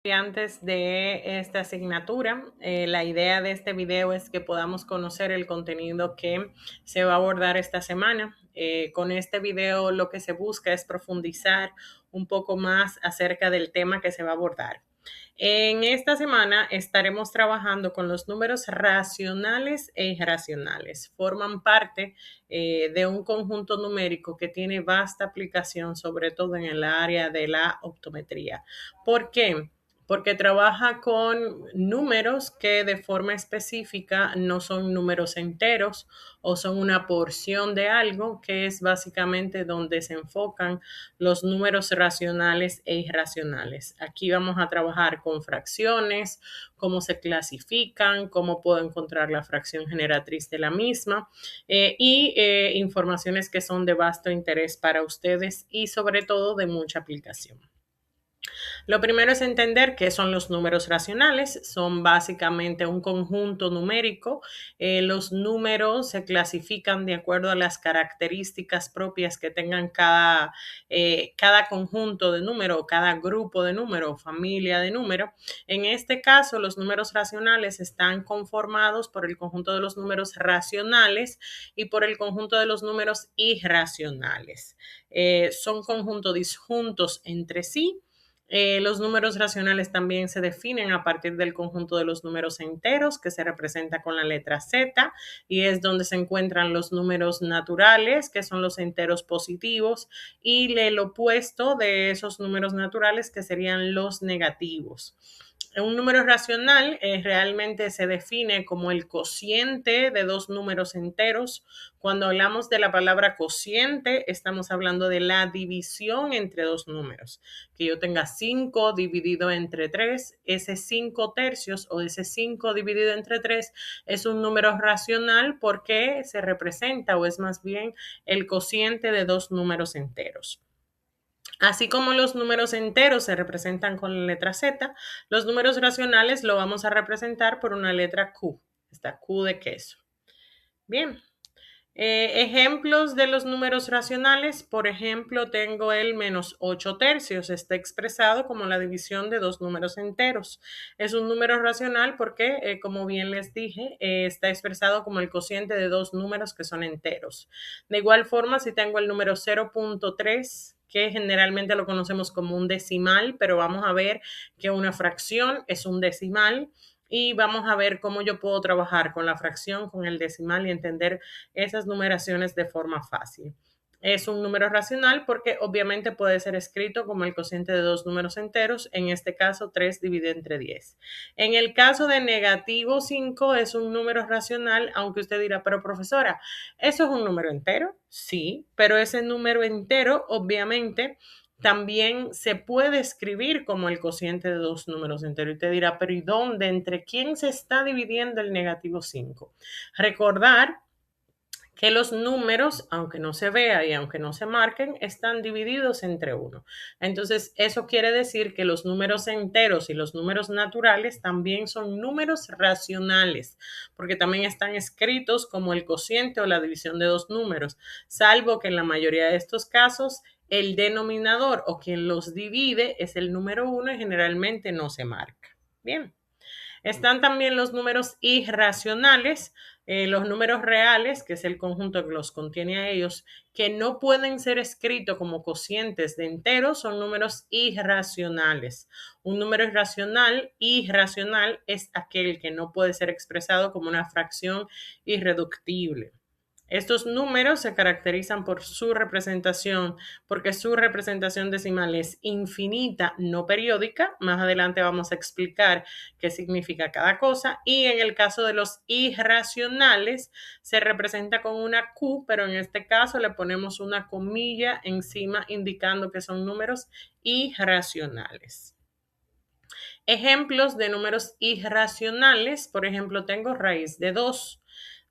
Estudiantes de esta asignatura. La idea de este video es que podamos conocer el contenido que se va a abordar esta semana. Con este video lo que se busca es profundizar un poco más acerca del tema que se va a abordar. En esta semana estaremos trabajando con los números racionales e irracionales. Forman parte de un conjunto numérico que tiene vasta aplicación, sobre todo en el área de la optometría. ¿Por qué? Porque trabaja con números que de forma específica no son números enteros o son una porción de algo, que es básicamente donde se enfocan los números racionales e irracionales. Aquí vamos a trabajar con fracciones, cómo se clasifican, cómo puedo encontrar la fracción generatriz de la misma y informaciones que son de vasto interés para ustedes y sobre todo de mucha aplicación. Lo primero es entender qué son los números racionales. Son básicamente un conjunto numérico. Los números se clasifican de acuerdo a las características propias que tengan cada conjunto de número, cada grupo de número, familia de número. En este caso, los números racionales están conformados por el conjunto de los números racionales y por el conjunto de los números irracionales. Son conjuntos disjuntos entre sí. Los números racionales también se definen a partir del conjunto de los números enteros, que se representa con la letra Z, y es donde se encuentran los números naturales, que son los enteros positivos, y el opuesto de esos números naturales, que serían los negativos. Un número racional realmente se define como el cociente de dos números enteros. Cuando hablamos de la palabra cociente, estamos hablando de la división entre dos números. Que yo tenga 5 dividido entre 3, ese 5 tercios o ese 5 dividido entre 3 es un número racional porque se representa o es más bien el cociente de dos números enteros. Así como los números enteros se representan con la letra Z, los números racionales lo vamos a representar por una letra Q, esta Q de queso. Bien. Ejemplos de los números racionales, por ejemplo, tengo el menos 8 tercios, está expresado como la división de dos números enteros. Es un número racional porque, como bien les dije, está expresado como el cociente de dos números que son enteros. De igual forma, si tengo el número 0.3, que generalmente lo conocemos como un decimal, pero vamos a ver que una fracción es un decimal. Y vamos a ver cómo yo puedo trabajar con la fracción, con el decimal y entender esas numeraciones de forma fácil. Es un número racional porque obviamente puede ser escrito como el cociente de dos números enteros, en este caso 3 dividido entre 10. En el caso de negativo 5 es un número racional, aunque usted dirá, pero profesora, ¿eso es un número entero? Sí, pero ese número entero obviamente también se puede escribir como el cociente de dos números enteros. Y te dirá, pero ¿y dónde? ¿Entre quién se está dividiendo el negativo 5? Recordar que los números, aunque no se vea y aunque no se marquen, están divididos entre uno. Entonces, eso quiere decir que los números enteros y los números naturales también son números racionales, porque también están escritos como el cociente o la división de dos números, salvo que en la mayoría de estos casos el denominador o quien los divide es el número 1 y generalmente no se marca. Bien. Están también los números irracionales, los números reales, que es el conjunto que los contiene a ellos, que no pueden ser escritos como cocientes de enteros, son números irracionales. Un número irracional es aquel que no puede ser expresado como una fracción irreductible. Estos números se caracterizan por su representación, porque su representación decimal es infinita, no periódica. Más adelante vamos a explicar qué significa cada cosa. Y en el caso de los irracionales, se representa con una Q, pero en este caso le ponemos una comilla encima indicando que son números irracionales. Ejemplos de números irracionales, por ejemplo, tengo raíz de 2.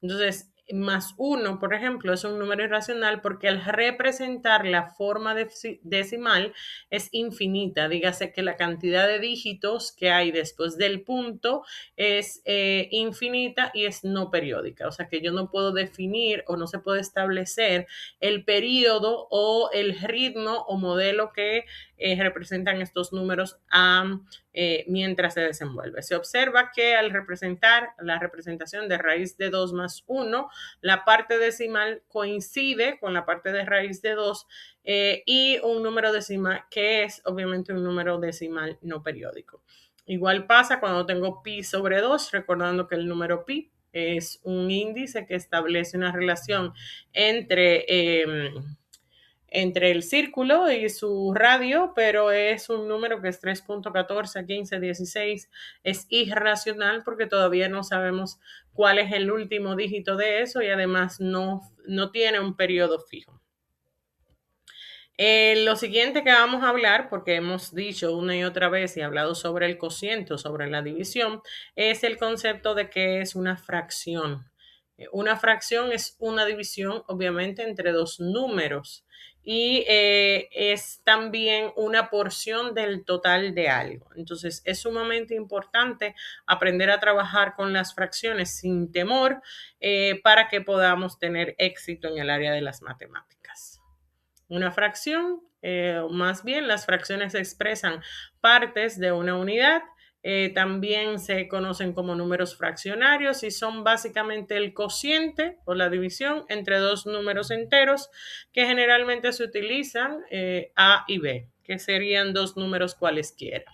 Entonces, más 1, por ejemplo, es un número irracional porque al representar la forma decimal es infinita. Dígase que la cantidad de dígitos que hay después del punto es infinita y es no periódica. O sea que yo no puedo definir o no se puede establecer el periodo o el ritmo o modelo que representan estos números mientras se desenvuelve. Se observa que al representar la representación de raíz de 2 más 1, la parte decimal coincide con la parte de raíz de 2 y un número decimal que es obviamente un número decimal no periódico. Igual pasa cuando tengo pi sobre 2, recordando que el número pi es un índice que establece una relación entre entre el círculo y su radio, pero es un número que es 3.141516. Es irracional porque todavía no sabemos cuál es el último dígito de eso y además no tiene un periodo fijo. Lo siguiente que vamos a hablar, porque hemos dicho una y otra vez y hablado sobre el cociente, sobre la división, es el concepto de que es una fracción. Una fracción es una división, obviamente, entre dos números y es también una porción del total de algo. Entonces, es sumamente importante aprender a trabajar con las fracciones sin temor para que podamos tener éxito en el área de las matemáticas. Una fracción, más bien las fracciones expresan partes de una unidad. También se conocen como números fraccionarios y son básicamente el cociente o la división entre dos números enteros que generalmente se utilizan A y B, que serían dos números cualesquiera.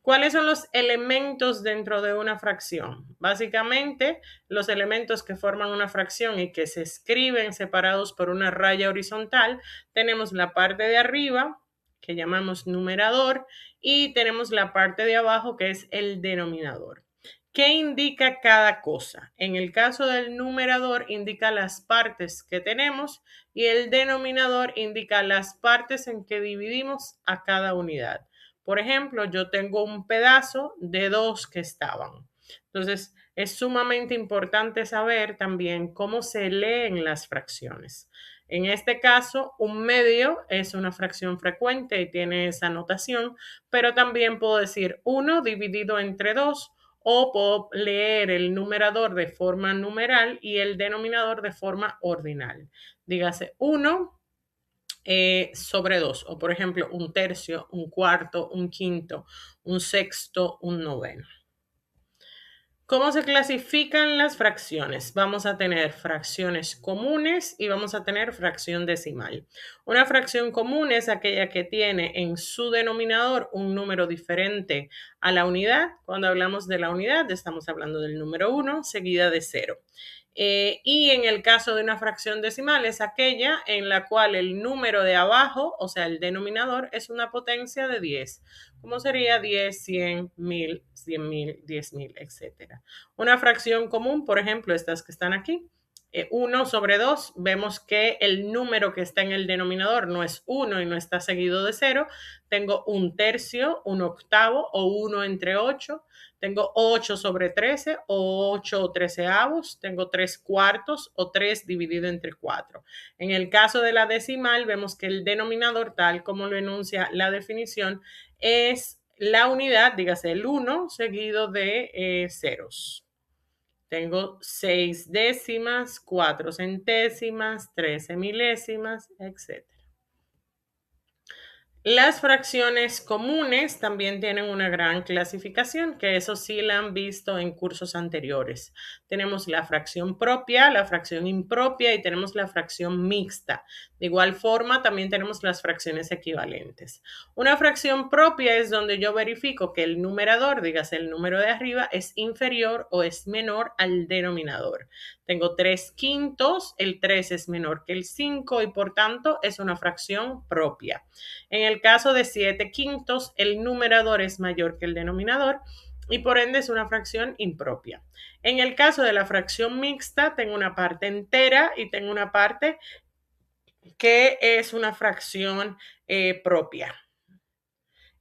¿Cuáles son los elementos dentro de una fracción? Básicamente, los elementos que forman una fracción y que se escriben separados por una raya horizontal, tenemos la parte de arriba, que llamamos numerador, y tenemos la parte de abajo, que es el denominador. ¿Qué indica cada cosa? En el caso del numerador, indica las partes que tenemos y el denominador indica las partes en que dividimos a cada unidad. Por ejemplo, yo tengo un pedazo de 2 que estaban. Entonces, es sumamente importante saber también cómo se leen las fracciones. En este caso, un medio es una fracción frecuente y tiene esa notación, pero también puedo decir 1 dividido entre 2 o puedo leer el numerador de forma numeral y el denominador de forma ordinal. Dígase 1 sobre 2, o por ejemplo, un tercio, un cuarto, un quinto, un sexto, un noveno. ¿Cómo se clasifican las fracciones? Vamos a tener fracciones comunes y vamos a tener fracción decimal. Una fracción común es aquella que tiene en su denominador un número diferente a la unidad. Cuando hablamos de la unidad, estamos hablando del número 1 seguida de 0. Y en el caso de una fracción decimal es aquella en la cual el número de abajo, o sea, el denominador, es una potencia de 10. ¿Cómo sería 10, 100, 1000, 100.000, 10.000, etcétera? Una fracción común, por ejemplo, estas que están aquí, 1 sobre 2, vemos que el número que está en el denominador no es 1 y no está seguido de 0. Tengo un tercio, un octavo o 1 entre 8. Tengo 8 sobre 13 o 8 treceavos. Tengo 3 cuartos o 3 dividido entre 4. En el caso de la decimal, vemos que el denominador, tal como lo enuncia la definición, es la unidad, dígase el 1, seguido de ceros. Tengo 6 décimas, 4 centésimas, 13 milésimas, etc. Las fracciones comunes también tienen una gran clasificación, que eso sí la han visto en cursos anteriores. Tenemos la fracción propia, la fracción impropia y tenemos la fracción mixta. De igual forma, también tenemos las fracciones equivalentes. Una fracción propia es donde yo verifico que el numerador, dígase el número de arriba, es inferior o es menor al denominador. Tengo 3 quintos, el 3 es menor que el 5 y por tanto es una fracción propia. En el caso de 7 quintos, el numerador es mayor que el denominador y por ende es una fracción impropia. En el caso de la fracción mixta, tengo una parte entera y tengo una parte que es una fracción propia.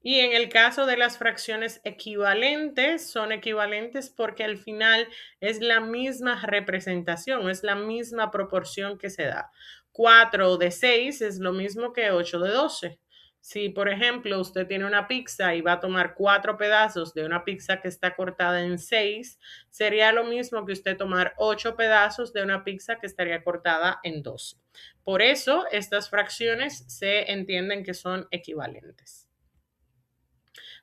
Y en el caso de las fracciones equivalentes, son equivalentes porque al final es la misma representación, es la misma proporción que se da. 4 de 6 es lo mismo que 8 de 12. Si, por ejemplo, usted tiene una pizza y va a tomar 4 pedazos de una pizza que está cortada en 6, sería lo mismo que usted tomar 8 pedazos de una pizza que estaría cortada en 12. Por eso, estas fracciones se entienden que son equivalentes.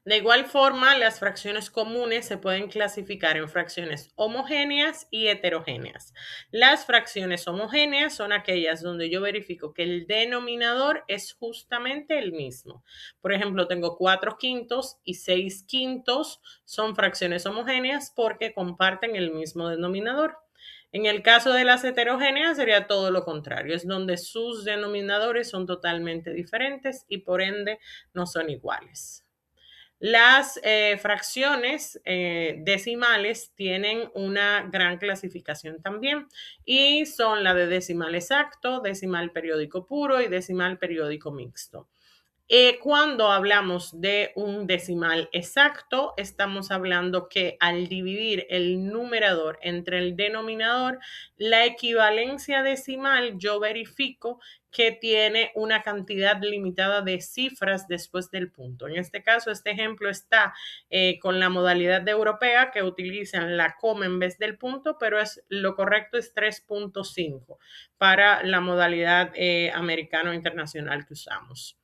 De igual forma, las fracciones comunes se pueden clasificar en fracciones homogéneas y heterogéneas. Las fracciones homogéneas son aquellas donde yo verifico que el denominador es justamente el mismo. Por ejemplo, tengo 4/5 y 6/5 son fracciones homogéneas porque comparten el mismo denominador. En el caso de las heterogéneas sería todo lo contrario, es donde sus denominadores son totalmente diferentes y por ende no son iguales. Las fracciones decimales tienen una gran clasificación también y son la de decimal exacto, decimal periódico puro y decimal periódico mixto. Cuando hablamos de un decimal exacto, estamos hablando que al dividir el numerador entre el denominador, la equivalencia decimal yo verifico que tiene una cantidad limitada de cifras después del punto. En este caso, este ejemplo está con la modalidad de europea que utilizan la coma en vez del punto, pero lo correcto es 3.5 para la modalidad americano internacional que usamos.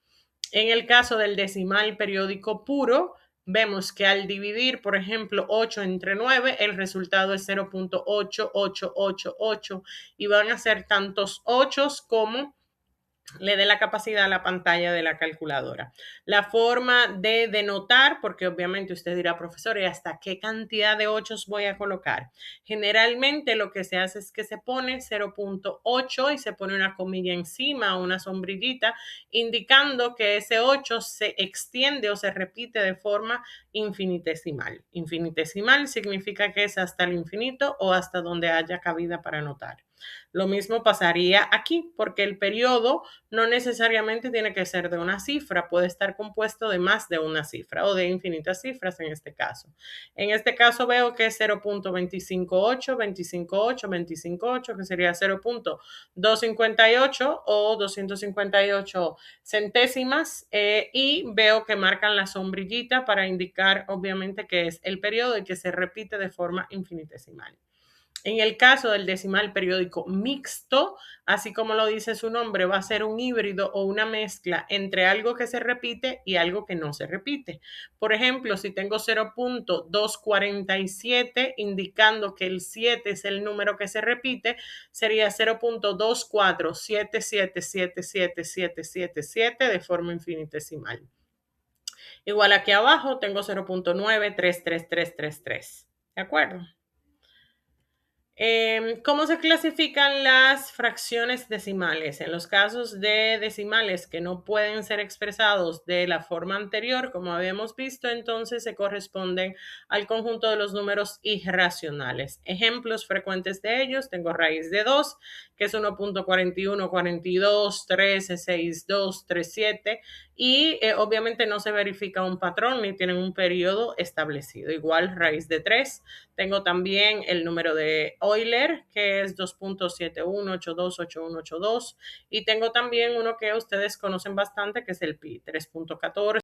En el caso del decimal periódico puro, vemos que al dividir, por ejemplo, 8 entre 9, el resultado es 0.8888 y van a ser tantos 8 como le dé la capacidad a la pantalla de la calculadora. La forma de denotar, porque obviamente usted dirá, profesor, ¿y hasta qué cantidad de 8 voy a colocar? Generalmente lo que se hace es que se pone 0.8 y se pone una comilla encima, una sombrillita, indicando que ese 8 se extiende o se repite de forma infinitesimal. Infinitesimal significa que es hasta el infinito o hasta donde haya cabida para anotar. Lo mismo pasaría aquí, porque el periodo no necesariamente tiene que ser de una cifra, puede estar compuesto de más de una cifra o de infinitas cifras en este caso. En este caso veo que es 0.258, 258, 258, que sería 0.258 o 258 centésimas y veo que marcan la sombrillita para indicar obviamente que es el periodo y que se repite de forma infinitesimal. En el caso del decimal periódico mixto, así como lo dice su nombre, va a ser un híbrido o una mezcla entre algo que se repite y algo que no se repite. Por ejemplo, si tengo 0.247, indicando que el 7 es el número que se repite, sería 0.247777777 de forma infinitesimal. Igual aquí abajo tengo 0.9333333. ¿De acuerdo? ¿Cómo se clasifican las fracciones decimales? En los casos de decimales que no pueden ser expresados de la forma anterior, como habíamos visto, entonces se corresponden al conjunto de los números irracionales. Ejemplos frecuentes de ellos, tengo raíz de 2, que es 1.41, 42, 13, 6, 2, 3, 7, y obviamente no se verifica un patrón ni tienen un periodo establecido. Igual raíz de 3. Tengo también el número de Euler, que es 2.71828182. Y tengo también uno que ustedes conocen bastante, que es el pi, 3.14.